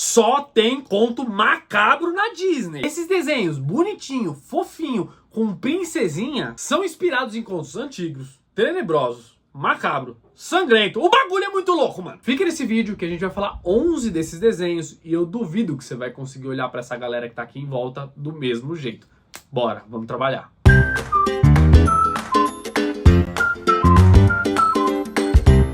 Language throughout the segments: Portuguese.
Só tem conto macabro na Disney. Esses desenhos bonitinho, fofinho, com princesinha, são inspirados em contos antigos, tenebrosos, macabro, sangrento. O bagulho é muito louco, mano. Fica nesse vídeo que a gente vai falar 11 desses desenhos e eu duvido que você vai conseguir olhar pra essa galera que tá aqui em volta do mesmo jeito. Bora, vamos trabalhar.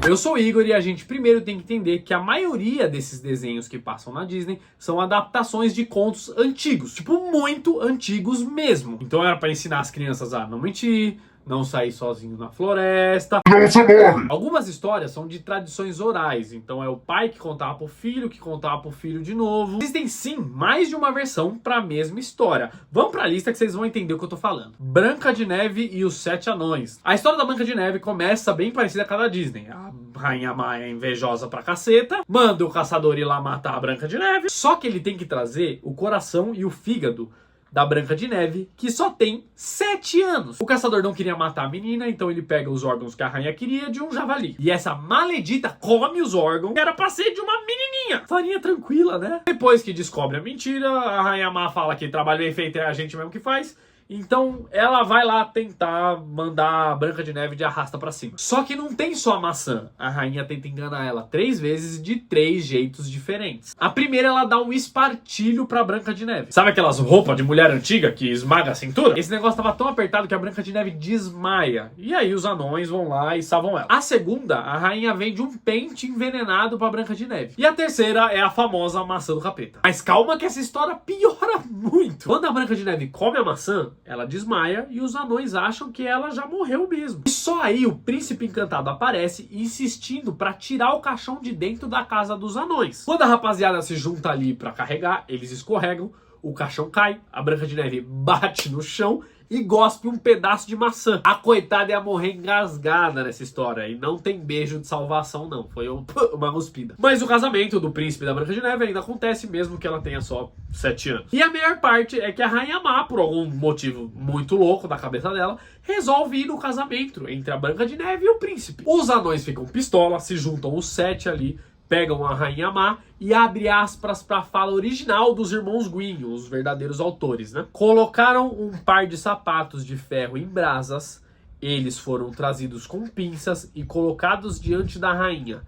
Eu sou o Igor e a gente primeiro tem que entender que a maioria desses desenhos que passam na Disney são adaptações de contos antigos, tipo muito antigos mesmo. Então era pra ensinar as crianças a não mentir, não sair sozinho na floresta. Não se morre! Algumas histórias são de tradições orais, então é o pai que contava pro filho, que contava pro filho de novo. Existem sim mais de uma versão pra mesma história. Vamos pra lista que vocês vão entender o que eu tô falando. Branca de Neve e os Sete Anões. A história da Branca de Neve começa bem parecida com a da Disney. A Rainha Má é invejosa pra caceta, manda o caçador ir lá matar a Branca de Neve, só que ele tem que trazer o coração e o fígado da Branca de Neve, que só tem 7 anos. O caçador não queria matar a menina, então ele pega os órgãos que a rainha queria de um javali. E essa maledita come os órgãos, que era pra ser de uma menininha. Farinha tranquila, né? Depois que descobre a mentira, a Rainha Má fala que trabalho bem feito é a gente mesmo que faz. Então ela vai lá tentar mandar a Branca de Neve de arrasta pra cima. Só que não tem só a maçã. A rainha tenta enganar ela 3 vezes de 3 jeitos diferentes. A primeira, ela dá um espartilho pra Branca de Neve. Sabe aquelas roupas de mulher antiga que esmaga a cintura? Esse negócio tava tão apertado que a Branca de Neve desmaia. E aí os anões vão lá e salvam ela. A segunda, a rainha vende um pente envenenado pra Branca de Neve. E a terceira é a famosa maçã do capeta. Mas calma que essa história piora muito. Quando a Branca de Neve come a maçã, ela desmaia e os anões acham que ela já morreu mesmo. E só aí o príncipe encantado aparece insistindo pra tirar o caixão de dentro da casa dos anões. Quando a rapaziada se junta ali pra carregar, eles escorregam, o caixão cai, a Branca de Neve bate no chão e gospe um pedaço de maçã. A coitada ia morrer engasgada nessa história. E não tem beijo de salvação, não. Foi uma cuspida. Mas o casamento do príncipe da Branca de Neve ainda acontece, mesmo que ela tenha só 7 anos. E a melhor parte é que a Rainha Má, por algum motivo muito louco da cabeça dela, resolve ir no casamento entre a Branca de Neve e o príncipe. Os anões ficam pistola, se juntam os 7 ali, pegam a Rainha Má e abre aspas para a fala original dos irmãos Green, os verdadeiros autores, né? Colocaram um par de sapatos de ferro em brasas, eles foram trazidos com pinças e colocados diante da rainha.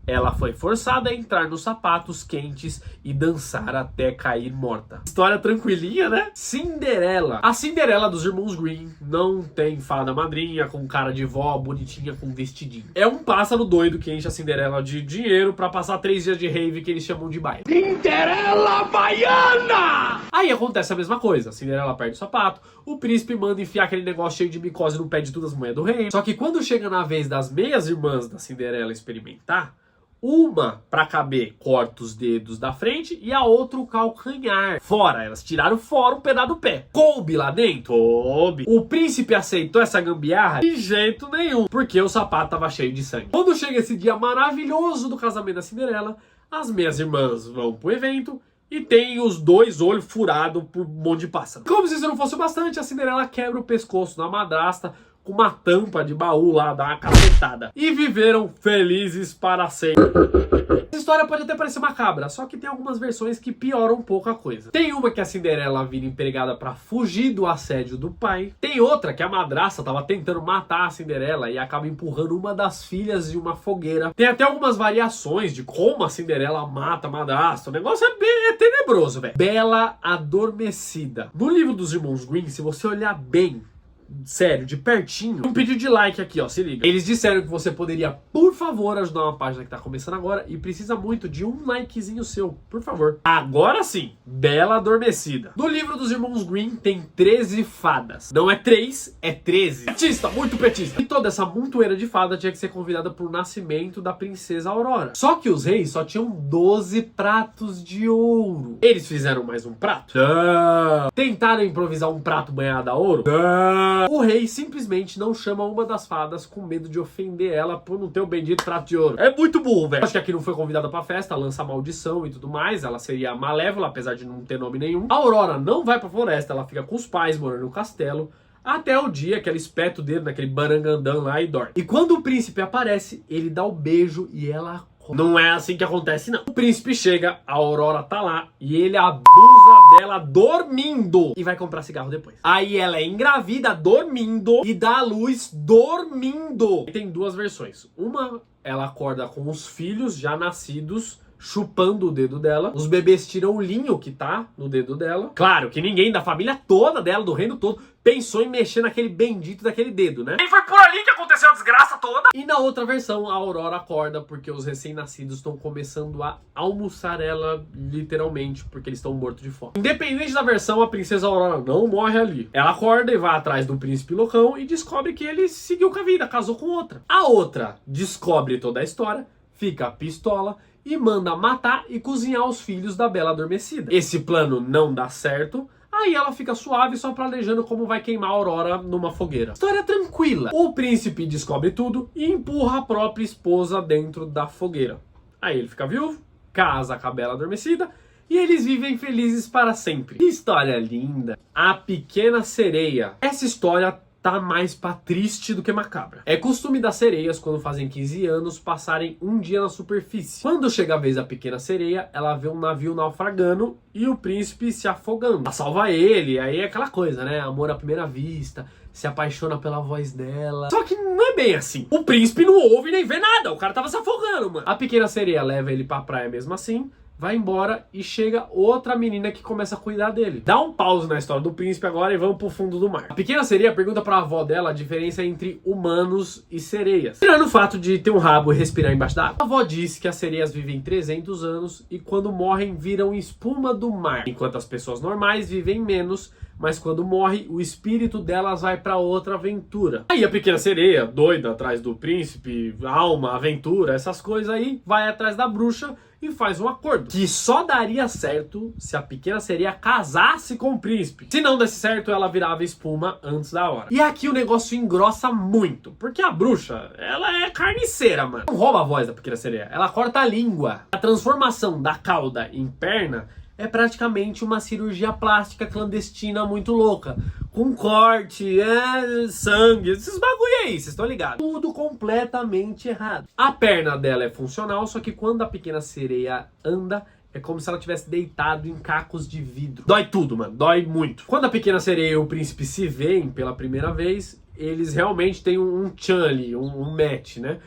Ela foi forçada a entrar nos sapatos quentes e dançar até cair morta. História tranquilinha, né? Cinderela. A Cinderela dos irmãos Green não tem fada madrinha com cara de vó, bonitinha com vestidinho. É um pássaro doido que enche a Cinderela de dinheiro pra passar 3 dias de rave que eles chamam de baile. Cinderela Baiana! Aí acontece a mesma coisa. A Cinderela perde o sapato, o príncipe manda enfiar aquele negócio cheio de micose no pé de todas as mulheres do reino. Só que quando chega na vez das meias irmãs da Cinderela experimentar, uma, pra caber, corta os dedos da frente e a outra o calcanhar. Fora, elas tiraram fora um pedaço do pé. Coube lá dentro? Coube. O príncipe aceitou essa gambiarra? De jeito nenhum, porque o sapato tava cheio de sangue. Quando chega esse dia maravilhoso do casamento da Cinderela, as minhas irmãs vão pro evento e tem os 2 olhos furados por um monte de pássaro. Como se isso não fosse o bastante, a Cinderela quebra o pescoço da madrasta com uma tampa de baú lá, dá uma cacetada. E viveram felizes para sempre. Essa história pode até parecer macabra, só que tem algumas versões que pioram um pouco a coisa. Tem uma que a Cinderela vira empregada para fugir do assédio do pai. Tem outra que a madrasta tava tentando matar a Cinderela e acaba empurrando uma das filhas de uma fogueira. Tem até algumas variações de como a Cinderela mata a madrasta. O negócio é tenebroso, velho. Bela Adormecida. No livro dos irmãos Green, se você olhar bem, sério, de pertinho, um pedido de like aqui, ó, se liga. Eles disseram que você poderia, por favor, ajudar uma página que tá começando agora e precisa muito de um likezinho seu, por favor. Agora sim, Bela Adormecida. No livro dos irmãos Green tem 13 fadas. Não é 3, é 13. Petista, muito petista. E toda essa montoeira de fada tinha que ser convidada pro nascimento da princesa Aurora. Só que os reis só tinham 12 pratos de ouro. Eles fizeram mais um prato? Não. Tentaram improvisar um prato banhado a ouro? Não. O rei simplesmente não chama uma das fadas com medo de ofender ela por não ter o bendito prato de ouro. É muito burro, velho. Acho que aqui não foi convidada pra festa, lança maldição e tudo mais. Ela seria malévola, apesar de não ter nome nenhum. A Aurora não vai pra floresta, ela fica com os pais morando no castelo. Até o dia que ela espeta o dedo naquele barangandã lá e dorme. E quando o príncipe aparece, ele dá o beijo e ela Não é assim que acontece, não. O príncipe chega, a Aurora tá lá e ele abusa dela dormindo e vai comprar cigarro depois. Aí ela é engravida dormindo e dá à luz dormindo. E tem duas versões. Uma, ela acorda com os filhos já nascidos chupando o dedo dela. Os bebês tiram o linho que tá no dedo dela. Claro que ninguém da família toda dela, do reino todo, pensou em mexer naquele bendito daquele dedo, né? E foi por ali que aconteceu a desgraça toda. E na outra versão, a Aurora acorda porque os recém-nascidos estão começando a almoçar ela, literalmente, porque eles estão mortos de fome. Independente da versão, a princesa Aurora não morre ali. Ela acorda e vai atrás do príncipe loucão e descobre que ele seguiu com a vida, casou com outra. A outra descobre toda a história, fica pistola e manda matar e cozinhar os filhos da Bela Adormecida. Esse plano não dá certo, aí ela fica suave só planejando como vai queimar a Aurora numa fogueira. História tranquila. O príncipe descobre tudo e empurra a própria esposa dentro da fogueira. Aí ele fica viúvo, casa com a Bela Adormecida e eles vivem felizes para sempre. Que história linda. A Pequena Sereia. Essa história tá mais pra triste do que macabra. É costume das sereias, quando fazem 15 anos, passarem um dia na superfície. Quando chega a vez da Pequena Sereia, ela vê um navio naufragando e o príncipe se afogando. Ela salva ele, aí é aquela coisa, né? Amor à primeira vista, se apaixona pela voz dela. Só que não é bem assim. O príncipe não ouve nem vê nada, o cara tava se afogando, mano. A Pequena Sereia leva ele pra praia mesmo assim, vai embora e chega outra menina que começa a cuidar dele. Dá um pause na história do príncipe agora e vamos pro fundo do mar. A Pequena Sereia pergunta pra avó dela a diferença entre humanos e sereias. Tirando o fato de ter um rabo e respirar embaixo da água. A avó diz que as sereias vivem 300 anos e quando morrem viram espuma do mar. Enquanto as pessoas normais vivem menos, mas quando morre, o espírito delas vai pra outra aventura. Aí a Pequena Sereia, doida atrás do príncipe, alma, aventura, essas coisas aí, vai atrás da bruxa e faz um acordo que só daria certo se a Pequena Sereia casasse com o príncipe. Se não desse certo, ela virava espuma antes da hora. E aqui o negócio engrossa muito, porque a bruxa, ela é carniceira, mano. Não rouba a voz da Pequena Sereia, ela corta a língua. A transformação da cauda em perna é praticamente uma cirurgia plástica clandestina muito louca. Com corte, sangue, esses bagulho aí, vocês estão ligados? Tudo completamente errado. A perna dela é funcional, só que quando a Pequena Sereia anda, é como se ela tivesse deitado em cacos de vidro. Dói tudo, mano, dói muito. Quando a Pequena Sereia e o príncipe se veem pela primeira vez, eles realmente têm um tchan ali, um match, né?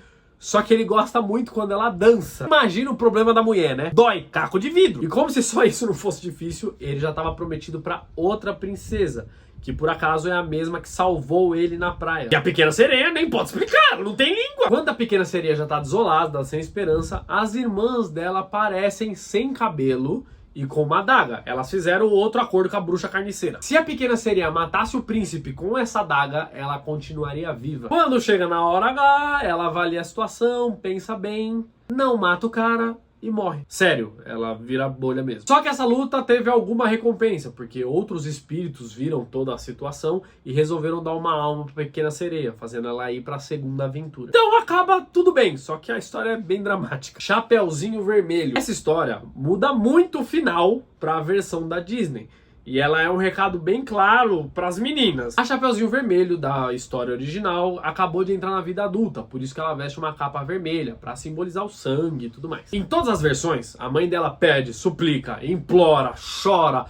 Só que ele gosta muito quando ela dança. Imagina o problema da mulher, né? Dói, caco de vidro. E como se só isso não fosse difícil, ele já estava prometido para outra princesa, que por acaso é a mesma que salvou ele na praia. E a Pequena Sereia nem pode explicar, não tem língua. Quando a Pequena Sereia já tá desolada, sem esperança, as irmãs dela aparecem sem cabelo e com uma adaga. Elas fizeram outro acordo com a bruxa carniceira. Se a Pequena Sereia matasse o príncipe com essa adaga, ela continuaria viva. Quando chega na hora H, ela avalia a situação, pensa bem, não mata o cara e morre. Sério, ela vira bolha mesmo. Só que essa luta teve alguma recompensa, porque outros espíritos viram toda a situação e resolveram dar uma alma pra Pequena Sereia, fazendo ela ir pra segunda aventura. Então acaba tudo bem, só que a história é bem dramática. Chapeuzinho Vermelho. Essa história muda muito o final pra versão da Disney. E ela é um recado bem claro pras meninas. A Chapeuzinho Vermelho da história original acabou de entrar na vida adulta, por isso que ela veste uma capa vermelha, pra simbolizar o sangue e tudo mais. Em todas as versões, a mãe dela pede, suplica, implora, chora,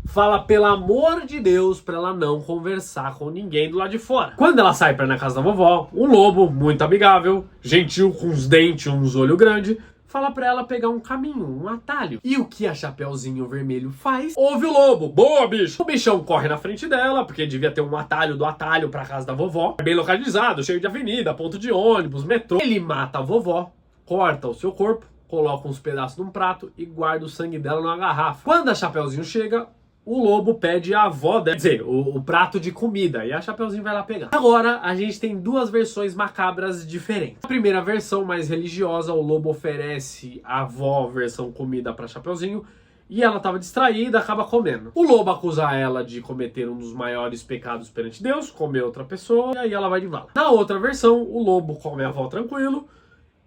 fala pelo amor de Deus pra ela não conversar com ninguém do lado de fora. Quando ela sai pra ir na casa da vovó, um lobo muito amigável, gentil, com uns dentes, uns olhos grandes, fala pra ela pegar um caminho, um atalho. E o que a Chapeuzinho Vermelho faz? Ouve o lobo. Boa, bicho! O bichão corre na frente dela, porque devia ter um atalho do atalho pra casa da vovó. É bem localizado, cheio de avenida, ponto de ônibus, metrô. Ele mata a vovó, corta o seu corpo, coloca uns pedaços num prato e guarda o sangue dela numa garrafa. Quando a Chapeuzinho chega, o lobo pede a avó dela, quer dizer, o prato de comida, e a Chapeuzinho vai lá pegar. Agora, a gente tem duas versões macabras diferentes. A primeira versão, mais religiosa, o lobo oferece a avó versão comida pra Chapeuzinho, e ela tava distraída, acaba comendo. O lobo acusa ela de cometer um dos maiores pecados perante Deus, comer outra pessoa, e aí ela vai de vala. Na outra versão, o lobo come a avó tranquilo,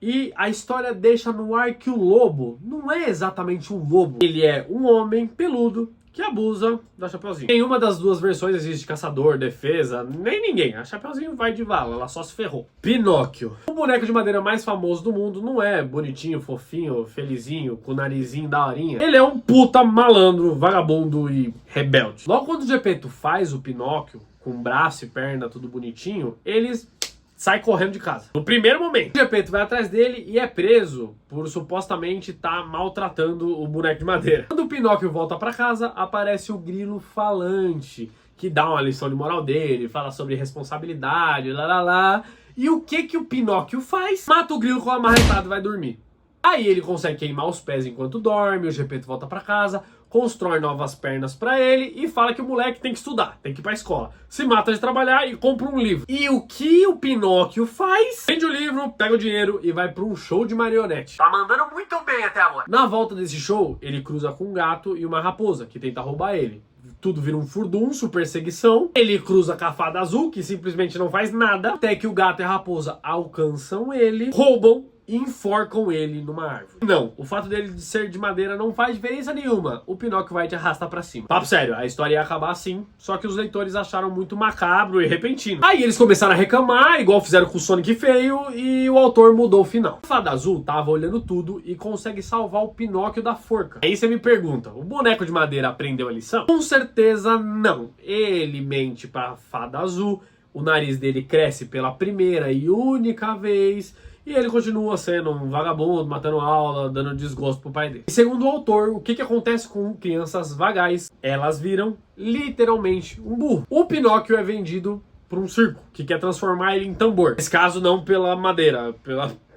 e a história deixa no ar que o lobo não é exatamente um lobo. Ele é um homem peludo, que abusa da Chapeuzinho. Nenhuma das duas versões existe caçador, defesa, nem ninguém. A Chapeuzinho vai de vala, ela só se ferrou. Pinóquio. O boneco de madeira mais famoso do mundo não é bonitinho, fofinho, felizinho, com o narizinho daorinha. Ele é um puta malandro, vagabundo e rebelde. Logo quando o Gepeto faz o Pinóquio, com braço e perna tudo bonitinho, eles sai correndo de casa. No primeiro momento, o Gepeto vai atrás dele e é preso por supostamente estar maltratando o boneco de madeira. Quando o Pinóquio volta pra casa, aparece o grilo falante, que dá uma lição de moral dele, fala sobre responsabilidade, lá. E o que o Pinóquio faz? Mata o grilo com a marretada e vai dormir. Aí ele consegue queimar os pés enquanto dorme, o Gepeto volta pra casa, constrói novas pernas pra ele e fala que o moleque tem que estudar, tem que ir pra escola. Se mata de trabalhar e compra um livro. E o que o Pinóquio faz? Vende o livro, pega o dinheiro e vai pra um show de marionete. Tá mandando muito bem até agora. Na volta desse show, ele cruza com um gato e uma raposa, que tenta roubar ele. Tudo vira um furdunço, perseguição. Ele cruza com a fada azul, que simplesmente não faz nada, até que o gato e a raposa alcançam ele, roubam e enforcam ele numa árvore. Não, o fato dele de ser de madeira não faz diferença nenhuma. O Pinóquio vai te arrastar pra cima. Papo sério, a história ia acabar assim, só que os leitores acharam muito macabro e repentino. Aí eles começaram a reclamar, igual fizeram com o Sonic feio, e o autor mudou o final. A fada azul tava olhando tudo e consegue salvar o Pinóquio da forca. Aí você me pergunta, o boneco de madeira aprendeu a lição? Com certeza não. Ele mente pra fada azul, o nariz dele cresce pela primeira e única vez, e ele continua sendo um vagabundo, matando aula, dando desgosto pro pai dele. E segundo o autor, o que acontece com crianças vagais? Elas viram literalmente um burro. O Pinóquio é vendido por um circo, que quer transformar ele em tambor. Nesse caso, não pela madeira,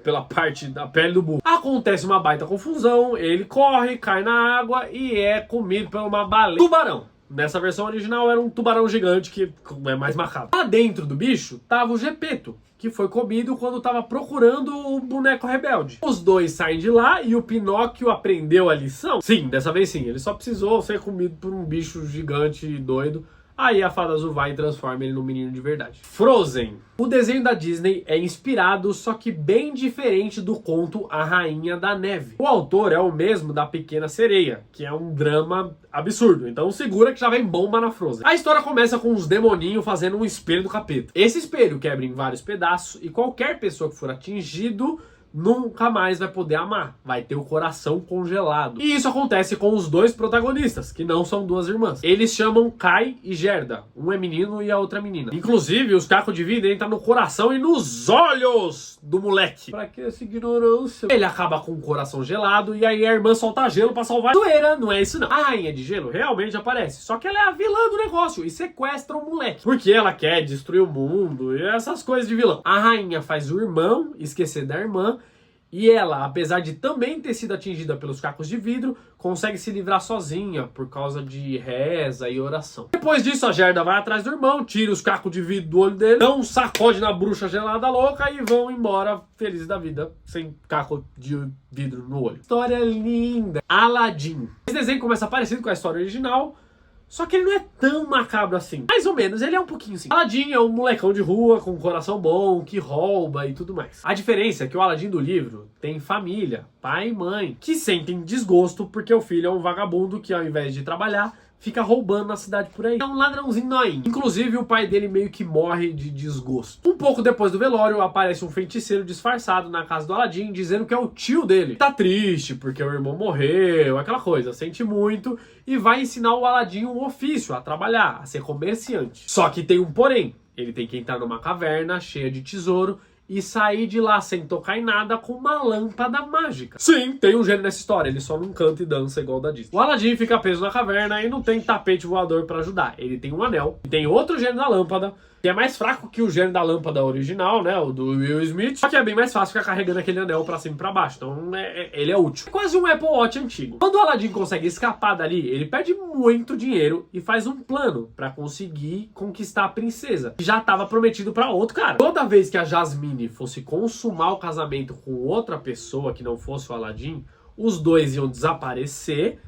pela parte da pele do burro. Acontece uma baita confusão, ele corre, cai na água e é comido por uma baleia. Tubarão. Nessa versão original era um tubarão gigante, que é mais macabro. Lá dentro do bicho tava o Gepeto, que foi comido quando tava procurando o boneco rebelde. Os dois saem de lá e o Pinóquio aprendeu a lição? Sim, dessa vez sim. Ele só precisou ser comido por um bicho gigante e doido. Aí a fada azul vai e transforma ele num menino de verdade. Frozen. O desenho da Disney é inspirado, só que bem diferente do conto A Rainha da Neve. O autor é o mesmo da Pequena Sereia, que é um drama absurdo. Então segura que já vem bomba na Frozen. A história começa com uns demoninhos fazendo um espelho do capeta. Esse espelho quebra em vários pedaços e qualquer pessoa que for atingido nunca mais vai poder amar, vai ter o coração congelado. E isso acontece com os dois protagonistas, que não são duas irmãs. Eles chamam Kai e Gerda, um é menino e a outra é menina. Inclusive, os cacos de vidro entram no coração e nos olhos do moleque. Pra que essa ignorância? Ele acaba com o coração gelado e aí a irmã solta gelo pra salvar. Zoeira, não é isso não. A rainha de gelo realmente aparece, só que ela é a vilã do negócio e sequestra o moleque, porque ela quer destruir o mundo e essas coisas de vilão. A rainha faz o irmão esquecer da irmã, e ela, apesar de também ter sido atingida pelos cacos de vidro, consegue se livrar sozinha por causa de reza e oração. Depois disso, a Gerda vai atrás do irmão, tira os cacos de vidro do olho dele, dá um sacode na bruxa gelada louca e vão embora felizes da vida, sem caco de vidro no olho. História linda. Aladdin. Esse desenho começa parecido com a história original, só que ele não é tão macabro assim. Mais ou menos, ele é um pouquinho assim. Aladdin é um molecão de rua com um coração bom, que rouba e tudo mais. A diferença é que o Aladdin do livro tem família, pai e mãe, que sentem desgosto porque o filho é um vagabundo que ao invés de trabalhar, fica roubando na cidade por aí. É um ladrãozinho noinho. Inclusive, o pai dele meio que morre de desgosto. Um pouco depois do velório, aparece um feiticeiro disfarçado na casa do Aladdin, dizendo que é o tio dele. Tá triste porque o irmão morreu, aquela coisa, sente muito, e vai ensinar o Aladdin um ofício, a trabalhar, a ser comerciante. Só que tem um porém. Ele tem que entrar numa caverna cheia de tesouro e sair de lá sem tocar em nada com uma lâmpada mágica. Sim, tem um gênio nessa história, ele só não canta e dança igual da Disney. O Aladdin fica preso na caverna e não tem tapete voador pra ajudar. Ele tem um anel, e tem outro gênio da lâmpada, que é mais fraco que o gênio da lâmpada original, né, o do Will Smith, só que é bem mais fácil ficar carregando aquele anel pra cima e pra baixo, então ele é útil. É quase um Apple Watch antigo. Quando o Aladdin consegue escapar dali, ele perde muito dinheiro e faz um plano pra conseguir conquistar a princesa, que já estava prometido pra outro cara. Toda vez que a Jasmine fosse consumar o casamento com outra pessoa que não fosse o Aladdin, os dois iam desaparecer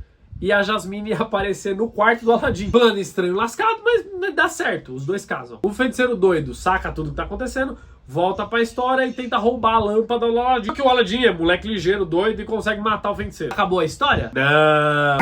e a Jasmine ia aparecer no quarto do Aladdin. Plano estranho lascado, mas dá certo, os dois casam. O feiticeiro doido saca tudo que tá acontecendo, volta pra história e tenta roubar a lâmpada do Aladdin. Porque o Aladdin é moleque ligeiro, doido e consegue matar o feiticeiro. Acabou a história? Não!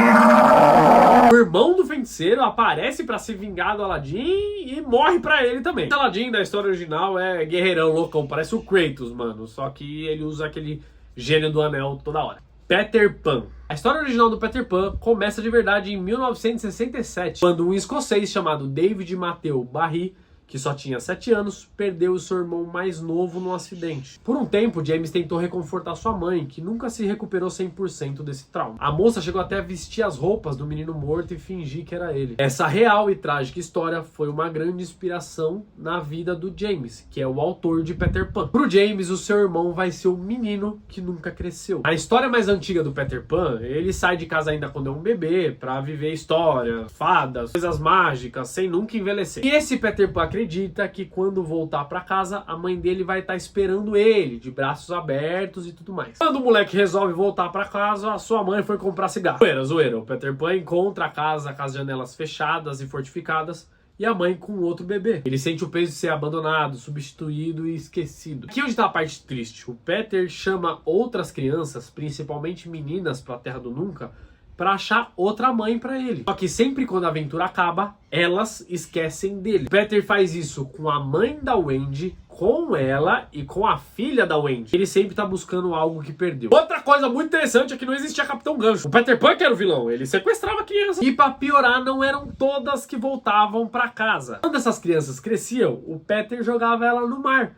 O irmão do feiticeiro aparece pra se vingar do Aladdin e morre pra ele também. O Aladdin da história original é guerreirão, loucão, parece o Kratos, mano. Só que ele usa aquele gênio do anel toda hora. Peter Pan. A história original do Peter Pan começa de verdade em 1967, quando um escocês chamado David Matthew Barry, que só tinha 7 anos, perdeu o seu irmão mais novo num acidente. Por um tempo, James tentou reconfortar sua mãe, que nunca se recuperou 100% desse trauma. A moça chegou até a vestir as roupas do menino morto e fingir que era ele. Essa real e trágica história foi uma grande inspiração na vida do James, que é o autor de Peter Pan. Pro James, o seu irmão vai ser o menino que nunca cresceu. A história mais antiga do Peter Pan, ele sai de casa ainda quando é um bebê, pra viver histórias, fadas, coisas mágicas, sem nunca envelhecer. E esse Peter Pan acredita que quando voltar pra casa, a mãe dele vai estar esperando ele, de braços abertos e tudo mais. Quando o moleque resolve voltar pra casa, a sua mãe foi comprar cigarro. Zoeira. O Peter Pan encontra a casa com as janelas fechadas e fortificadas, e a mãe com outro bebê. Ele sente o peso de ser abandonado, substituído e esquecido. Aqui onde tá a parte triste. O Peter chama outras crianças, principalmente meninas, pra Terra do Nunca, pra achar outra mãe pra ele. Só que sempre quando a aventura acaba, elas esquecem dele. Peter faz isso com a mãe da Wendy, com ela e com a filha da Wendy. Ele sempre tá buscando algo que perdeu. Outra coisa muito interessante é que não existia Capitão Gancho. O Peter Pan que era o vilão, ele sequestrava crianças. E pra piorar, não eram todas que voltavam pra casa. Quando essas crianças cresciam, o Peter jogava ela no mar,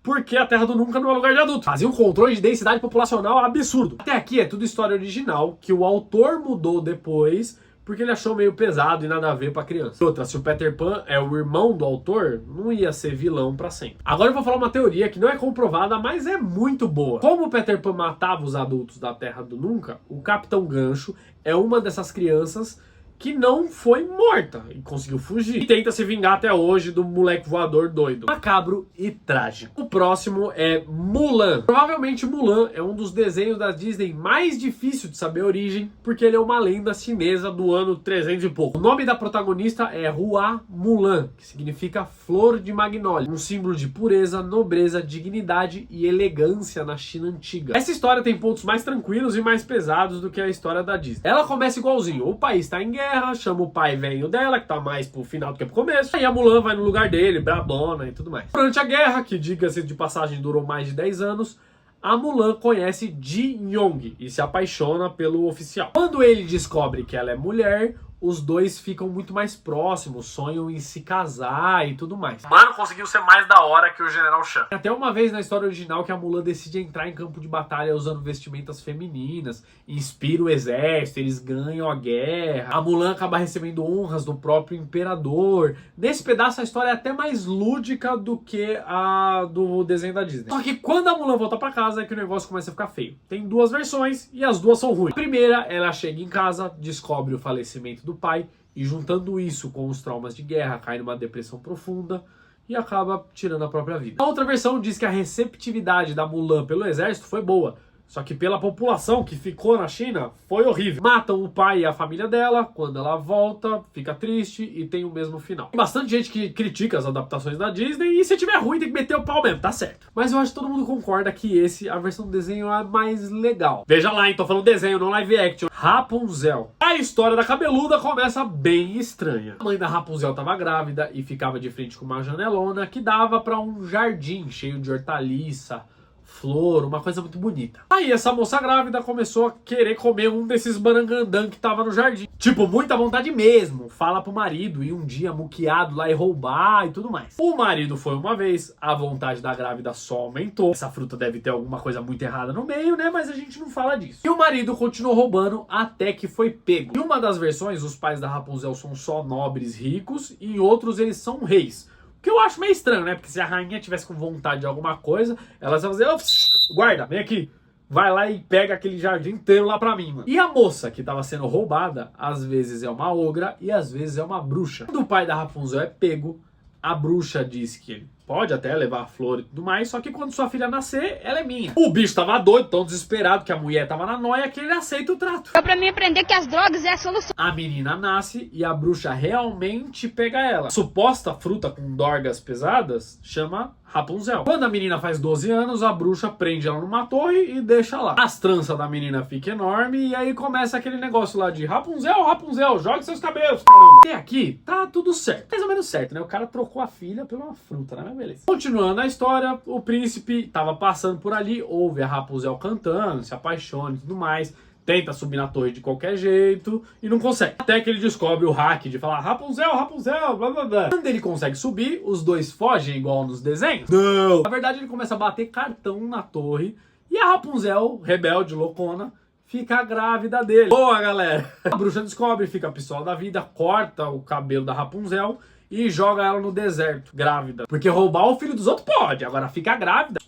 porque a Terra do Nunca não é lugar de adulto. Fazia um controle de densidade populacional absurdo. Até aqui é tudo história original, que o autor mudou depois, porque ele achou meio pesado e nada a ver pra criança. Outra, se o Peter Pan é o irmão do autor, não ia ser vilão pra sempre. Agora eu vou falar uma teoria que não é comprovada, mas é muito boa. Como o Peter Pan matava os adultos da Terra do Nunca, o Capitão Gancho é uma dessas crianças que não foi morta e conseguiu fugir. E tenta se vingar até hoje do moleque voador doido. Macabro e trágico. O próximo é Mulan. Provavelmente Mulan é um dos desenhos da Disney mais difícil de saber a origem, porque ele é uma lenda chinesa do ano 300 e pouco. O nome da protagonista é Hua Mulan, que significa flor de magnólia. Um símbolo de pureza, nobreza, dignidade e elegância na China antiga. Essa história tem pontos mais tranquilos e mais pesados do que a história da Disney. Ela começa igualzinho. O país está em guerra, chama o pai velho dela, que tá mais pro final do que pro começo. Aí a Mulan vai no lugar dele, brabona e tudo mais. Durante a guerra, que diga-se de passagem durou mais de 10 anos, a Mulan conhece Ji Yong e se apaixona pelo oficial. Quando ele descobre que ela é mulher, os dois ficam muito mais próximos, sonham em se casar e tudo mais. Mano, conseguiu ser mais da hora que o General Shan. Até uma vez na história original que a Mulan decide entrar em campo de batalha usando vestimentas femininas, inspira o exército, eles ganham a guerra. A Mulan acaba recebendo honras do próprio imperador. Nesse pedaço a história é até mais lúdica do que a do desenho da Disney. Só que quando a Mulan volta pra casa é que o negócio começa a ficar feio. Tem duas versões e as duas são ruins. A primeira, ela chega em casa, descobre o falecimento do pai e juntando isso com os traumas de guerra, cai numa depressão profunda e acaba tirando a própria vida. A outra versão diz que a receptividade da Mulan pelo exército foi boa, só que pela população que ficou na China foi horrível. Matam o pai e a família dela, quando ela volta, fica triste e tem o mesmo final. Tem bastante gente que critica as adaptações da Disney e se tiver ruim tem que meter o pau mesmo, tá certo. Mas eu acho que todo mundo concorda que a versão do desenho é mais legal. Veja lá, hein, tô falando desenho, não live action. Rapunzel. A história da cabeluda começa bem estranha. A mãe da Rapunzel tava grávida e ficava de frente com uma janelona que dava pra um jardim cheio de hortaliça, flor, uma coisa muito bonita. Aí essa moça grávida começou a querer comer um desses barangandã que tava no jardim. Tipo, muita vontade mesmo. Fala pro marido ir um dia muqueado lá e roubar e tudo mais. O marido foi uma vez, a vontade da grávida só aumentou. Essa fruta deve ter alguma coisa muito errada no meio, né? Mas a gente não fala disso. E o marido continuou roubando até que foi pego. Em uma das versões, os pais da Rapunzel são só nobres ricos e em outros eles são reis. Que eu acho meio estranho, né? Porque se a rainha tivesse com vontade de alguma coisa, elas iam dizer, oh, guarda, vem aqui. Vai lá e pega aquele jardim inteiro lá pra mim, mano. E a moça que tava sendo roubada, às vezes é uma ogra e às vezes é uma bruxa. Quando o pai da Rapunzel é pego, a bruxa diz que ele pode até levar a flor e tudo mais, só que quando sua filha nascer, ela é minha. O bicho tava doido, tão desesperado, que a mulher tava na noia, que ele aceita o trato. É pra mim aprender que as drogas é a solução. A menina nasce e a bruxa realmente pega ela. A suposta fruta com dorgas pesadas chama Rapunzel. Quando a menina faz 12 anos, a bruxa prende ela numa torre e deixa lá. As tranças da menina ficam enormes e aí começa aquele negócio lá de Rapunzel, Rapunzel, jogue seus cabelos, caramba. E aqui tá tudo certo. Mais ou menos certo, né? O cara trocou a filha por uma fruta, né? Mas beleza. Continuando a história, o príncipe tava passando por ali, ouve a Rapunzel cantando, se apaixona e tudo mais. Tenta subir na torre de qualquer jeito e não consegue. Até que ele descobre o hack de falar Rapunzel, Rapunzel, blá blá blá. Quando ele consegue subir, os dois fogem igual nos desenhos? Não! Na verdade, ele começa a bater cartão na torre e a Rapunzel, rebelde, loucona, fica grávida dele. Boa, galera! A bruxa descobre, fica pistola da vida, corta o cabelo da Rapunzel e joga ela no deserto, grávida. Porque roubar o filho dos outros pode, agora fica grávida.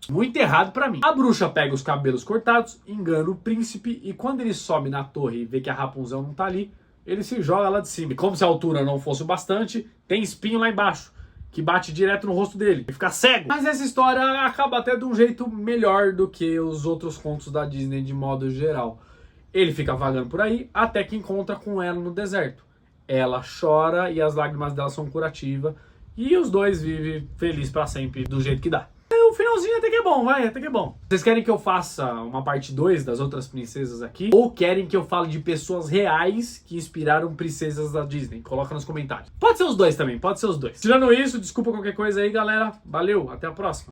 Muito errado pra mim. A bruxa pega os cabelos cortados, engana o príncipe e quando ele sobe na torre e vê que a Rapunzel não tá ali, ele se joga lá de cima. E como se a altura não fosse o bastante, tem espinho lá embaixo, que bate direto no rosto dele. Ele fica cego. Mas essa história acaba até de um jeito melhor do que os outros contos da Disney de modo geral. Ele fica vagando por aí até que encontra com ela no deserto. Ela chora e as lágrimas dela são curativas. E os dois vivem felizes pra sempre do jeito que dá. O finalzinho até que é bom, vai, até que é bom. Vocês querem que eu faça uma parte 2 das outras princesas aqui? Ou querem que eu fale de pessoas reais que inspiraram princesas da Disney? Coloca nos comentários. Pode ser os dois também, pode ser os dois. Tirando isso, desculpa qualquer coisa aí, galera. Valeu, até a próxima.